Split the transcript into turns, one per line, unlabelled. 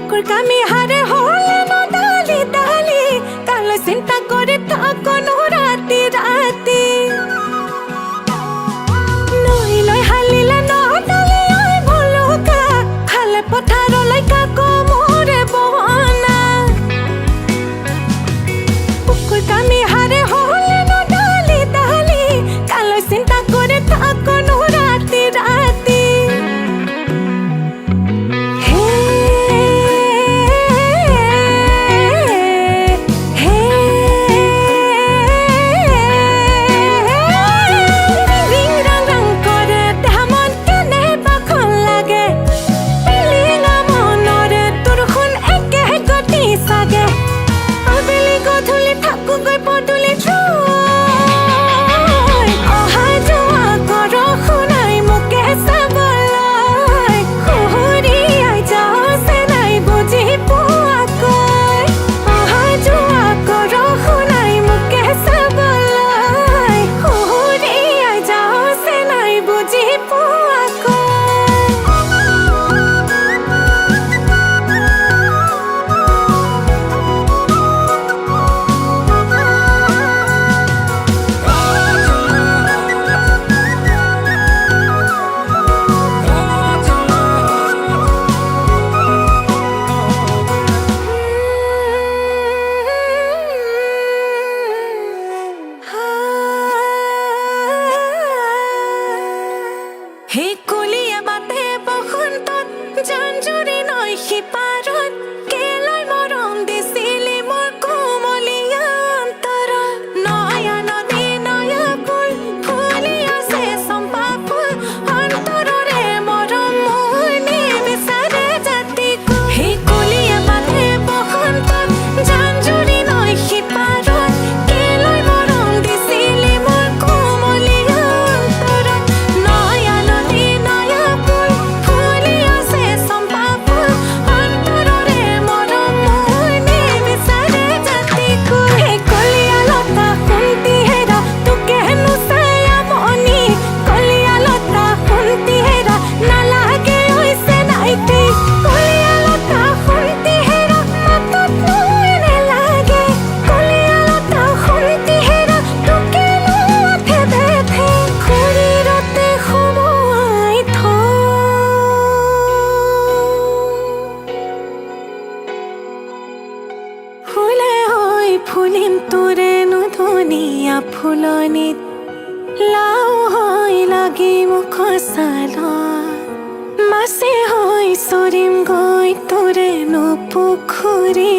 বুকুর কামি হারে হলে না ডালি ডালি কাল চিন্তা করে থাকনো রাতি রাতি নই লই হালিলে না ডালি আই ভলুকা খালে পথার লাইকা কমরে বহনা বুকুর কামি হারে হলে না ডালি ডালি কাল চিন্তা করে থাকনো রাতি রাতি হে কলিয়ে বাতে বসন্তত জানজুৰি নৈ সিপাৰত কেলৈ মৰম দিছিলি মোৰ কোমলীয়া অন্তৰত নয়া নদী নয়া ফুল ফুলি আছে চম্পা ফুল অন্তৰৰে মৰম মোৰ নিবিচাৰে জাতি হে কলিয়ে বাতে বসন্তত জানজুৰি নৈ সিপাৰত কেলৈ মৰম দিছিলি মোৰ কোমলীয়া অন্তৰত নয়া ফুলিম তোৰে নুধুনীয়া ফুলনিত লাও হৈ লাগি মুখ চালত মাছে হৈ চৰিম গৈ তোৰে নো পুখুৰী